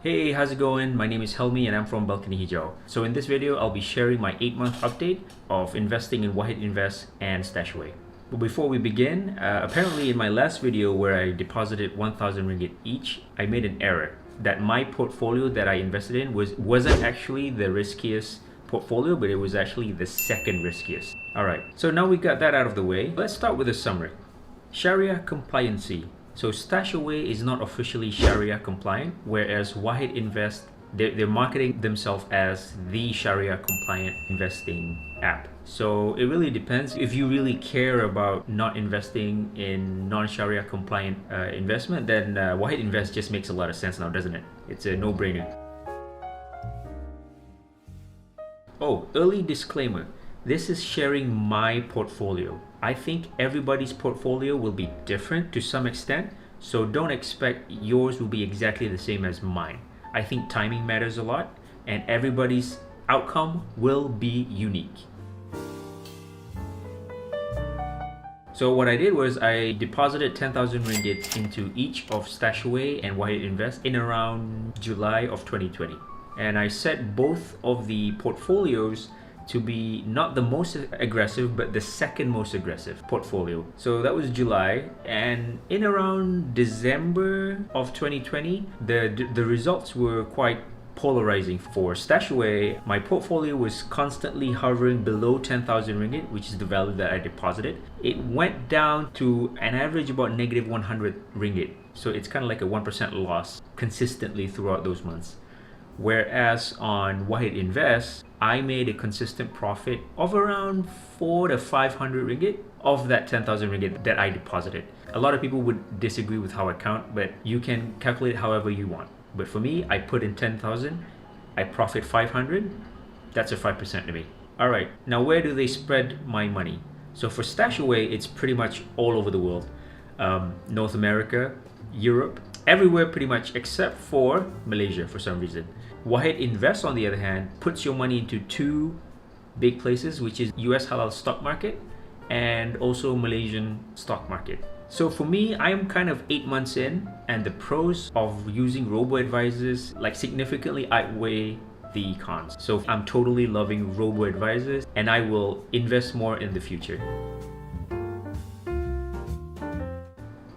Hey, how's it going? My name is Helmi and I'm from Balcony Hijau. So in this video, I'll be sharing my 8-month update of investing in Wahid Invest and StashAway. But before we begin, apparently in my last video where I deposited 1,000 ringgit each, I made an error that my portfolio that I invested in wasn't actually the riskiest portfolio, but it was actually the second riskiest. Alright, so now we got that out of the way, let's start with a summary. Sharia compliancy. So StashAway is not officially Sharia compliant, whereas Wahid Invest, they're marketing themselves as the Sharia compliant investing app. So it really depends. If you really care about not investing in non-Sharia compliant investment, then Wahid Invest just makes a lot of sense now, doesn't it? It's a no-brainer. Oh, early disclaimer. This is sharing my portfolio. I think everybody's portfolio will be different to some extent, so don't expect yours will be exactly the same as mine. I think timing matters a lot, and everybody's outcome will be unique. So what I did was I deposited 10,000 ringgit into each of StashAway and Wahid Invest in around July of 2020. And I set both of the portfolios to be not the most aggressive, but the second most aggressive portfolio. So that was July, and in around December of 2020, the results were quite polarizing. For StashAway, my portfolio was constantly hovering below 10,000 ringgit, which is the value that I deposited. It went down to an average about negative 100 ringgit. So it's kind of like a 1% loss consistently throughout those months. Whereas on Wahid Invest, I made a consistent profit of around 400 to 500 ringgit of that 10,000 ringgit that I deposited. A lot of people would disagree with how I count, but you can calculate however you want. But for me, I put in 10,000, I profit 500, that's a 5% to me. All right, now where do they spread my money? So for StashAway, it's pretty much all over the world. North America, Europe, everywhere pretty much except for Malaysia for some reason. Wahid Invest, on the other hand, puts your money into two big places, which is US halal stock market and also Malaysian stock market. So for me, I am kind of 8 months in, and the pros of using robo-advisors like significantly outweigh the cons. So I'm totally loving robo-advisors, and I will invest more in the future.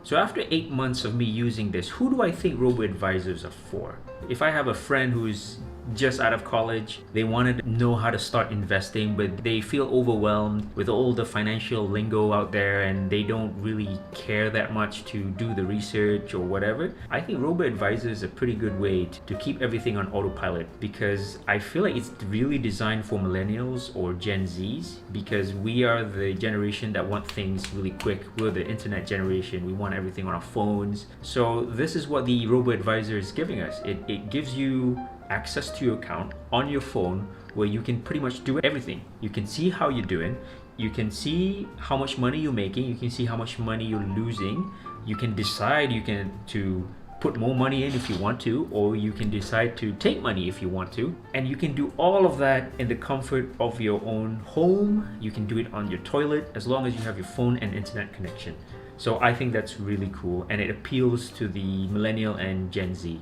So after 8 months of me using this, who do I think robo-advisors are for? If I have a friend who's just out of college, they wanted to know how to start investing, but they feel overwhelmed with all the financial lingo out there and they don't really care that much to do the research or whatever, I think robo-advisor is a pretty good way to keep everything on autopilot, because I feel like it's really designed for millennials or Gen Zs, because we are the generation that want things really quick. We're the internet generation. We want everything on our phones. So this is what the robo-advisor is giving us. It gives you access to your account on your phone where you can pretty much do everything. You can see how you're doing, you can see how much money you're making, you can see how much money you're losing, you can decide to put more money in if you want to, or you can decide to take money if you want to, and you can do all of that in the comfort of your own home. You can do it on your toilet as long as you have your phone and internet connection. So I think that's really cool, and it appeals to the millennial and Gen Z.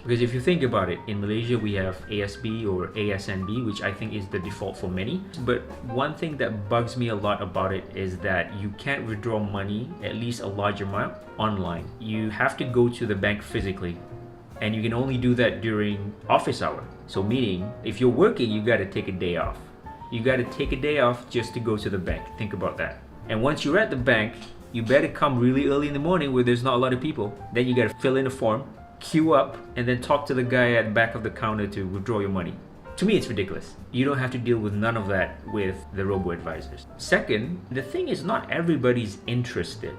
Because if you think about it, in Malaysia we have ASB or ASNB, which I think is the default for many. But one thing that bugs me a lot about it is that you can't withdraw money, at least a large amount, online. You have to go to the bank physically, and you can only do that during office hour. So meaning, if you're working, you gotta take a day off. You gotta take a day off just to go to the bank. Think about that. And once you're at the bank, you better come really early in the morning where there's not a lot of people. Then you gotta fill in a form, queue up, and then talk to the guy at the back of the counter to withdraw your money. To me, it's ridiculous. You don't have to deal with none of that with the robo-advisors. Second, the thing is not everybody's interested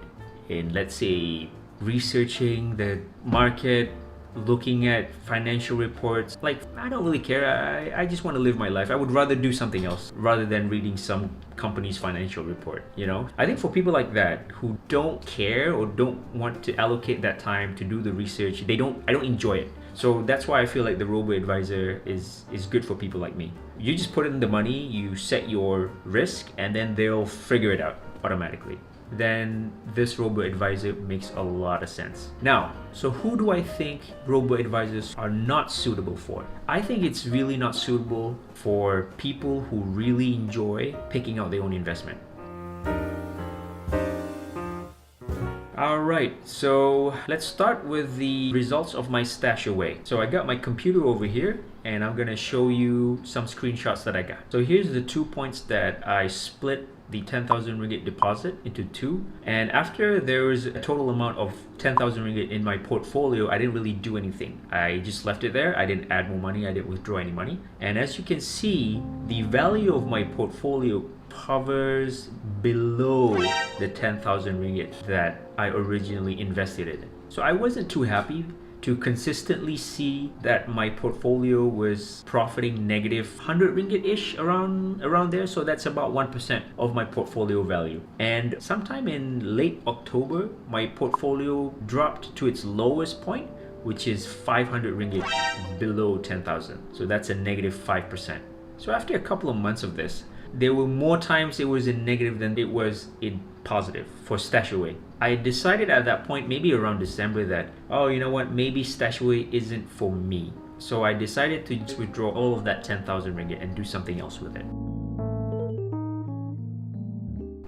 in, let's say, researching the market, looking at financial reports. Like, I don't really care. I just want to live my life. I would rather do something else rather than reading some company's financial report, you know? I think for people like that who don't care or don't want to allocate that time to do the research, I don't enjoy it. So that's why I feel like the robo-advisor is good for people like me. You just put in the money, you set your risk, and then they'll figure it out automatically. then this robo-advisor makes a lot of sense. Now, so who do I think robo-advisors are not suitable for? I think it's really not suitable for people who really enjoy picking out their own investment. Alright, so let's start with the results of my StashAway. So I got my computer over here and I'm gonna show you some screenshots that I got. So here's the 2 points that I split the 10,000 ringgit deposit into two, and after there was a total amount of 10,000 ringgit in my portfolio, I didn't really do anything. I just left it there. I didn't add more money, I didn't withdraw any money. And as you can see, the value of my portfolio hovers below the 10,000 ringgit that I originally invested in. So I wasn't too happy to consistently see that my portfolio was profiting negative 100 ringgit-ish around there. So that's about 1% of my portfolio value. And sometime in late October, my portfolio dropped to its lowest point, which is 500 ringgit below 10,000. So that's a negative 5%. So after a couple of months of this, there were more times it was in negative than it was in positive for StashAway. I decided at that point, maybe around December, that, oh, you know what, maybe StashAway isn't for me. So I decided to just withdraw all of that 10,000 ringgit and do something else with it.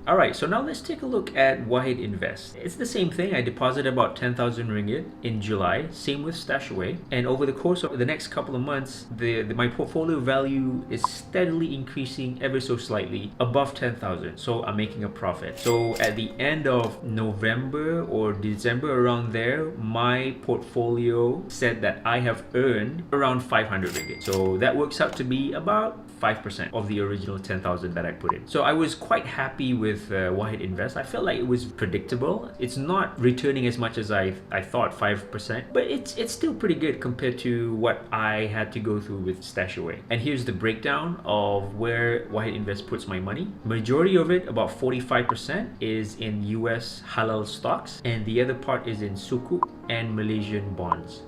Alright, so now let's take a look at Wahid Invest. It's the same thing. I deposited about 10,000 ringgit in July, same with StashAway. And over the course of the next couple of months, my portfolio value is steadily increasing ever so slightly above 10,000. So I'm making a profit. So at the end of November or December, around there, my portfolio said that I have earned around 500 ringgit. So that works out to be about 5% of the original 10,000 that I put in. So I was quite happy with Wahid Invest. I felt like it was predictable. It's not returning as much as I thought, 5%, but it's still pretty good compared to what I had to go through with StashAway. And here's the breakdown of where Wahid Invest puts my money. Majority of it, about 45%, is in US halal stocks, and the other part is in Sukuk and Malaysian bonds.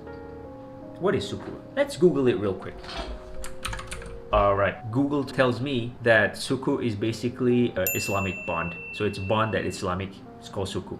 What is Sukuk? Let's Google it real quick. Alright, Google tells me that Sukuk is basically an Islamic bond. So it's a bond that Islamic, it's called Sukuk.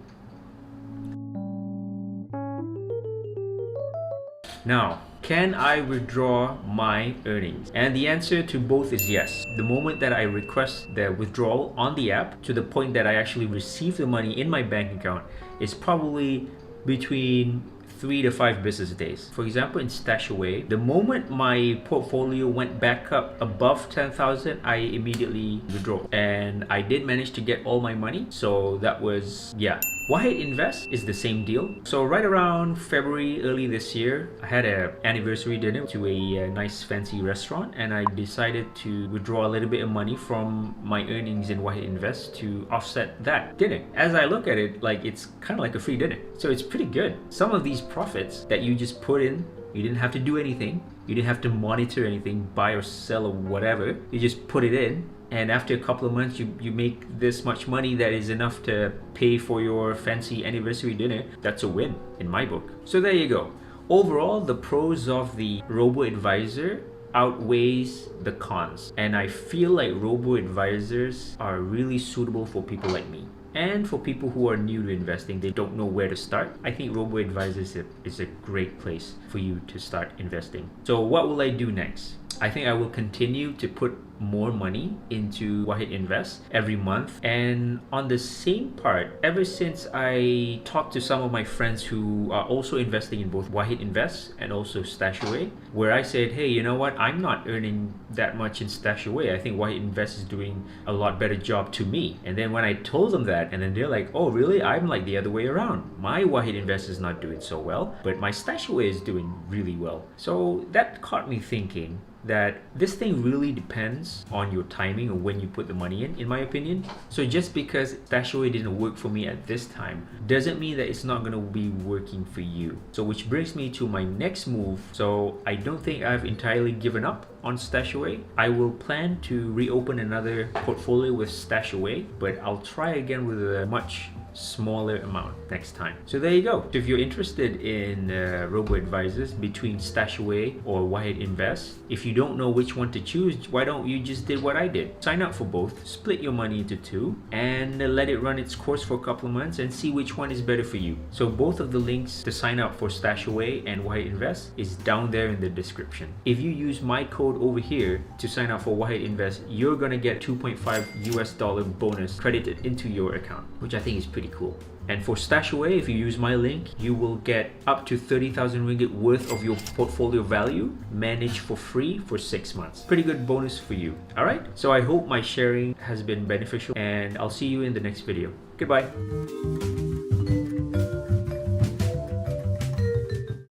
Now, can I withdraw my earnings? And the answer to both is yes. The moment that I request the withdrawal on the app to the point that I actually receive the money in my bank account is probably between 3 to 5 business days. For example, in StashAway, the moment my portfolio went back up above 10,000, I immediately withdrew. And I did manage to get all my money. So that was, yeah. Wahid Invest is the same deal. So right around February, early this year, I had an anniversary dinner to a nice fancy restaurant, and I decided to withdraw a little bit of money from my earnings in Wahid Invest to offset that dinner. As I look at it, like, it's kind of like a free dinner. So it's pretty good. Some of these profits that you just put in, you didn't have to do anything. You didn't have to monitor anything, buy or sell or whatever. You just put it in. And after a couple of months, you make this much money that is enough to pay for your fancy anniversary dinner. That's a win in my book. So there you go. Overall, the pros of the robo-advisor outweighs the cons. And I feel like robo-advisors are really suitable for people like me. And for people who are new to investing, they don't know where to start. I think robo-advisors is a great place for you to start investing. So what will I do next? I think I will continue to put more money into Wahid Invest every month. And on the same part, ever since I talked to some of my friends who are also investing in both Wahid Invest and also StashAway, where I said, hey, you know what, I'm not earning that much in StashAway. I think Wahid Invest is doing a lot better job to me. And then when I told them that, and then they're like, oh really? I'm like the other way around. My Wahid Invest is not doing so well, but my StashAway is doing really well. So that caught me thinking that this thing really depends on your timing or when you put the money in my opinion. So just because StashAway didn't work for me at this time doesn't mean that it's not going to be working for you. So which brings me to my next move. So I don't think I've entirely given up on StashAway. I will plan to reopen another portfolio with StashAway, but I'll try again with a much smaller amount next time. So there you go. So if you're interested in robo-advisors between StashAway or Wyatt Invest, if you don't know which one to choose, why don't you just did what I did? Sign up for both, split your money into two, and let it run its course for a couple of months and see which one is better for you. So both of the links to sign up for StashAway and Wyatt Invest is down there in the description. If you use my code over here to sign up for Wyatt Invest, you're gonna get $2.5 bonus credited into your account, which I think is pretty cool. And for StashAway, if you use my link, you will get up to 30,000 ringgit worth of your portfolio value managed for free for 6 months. Pretty good bonus for you. All right. So I hope my sharing has been beneficial, and I'll see you in the next video. Goodbye.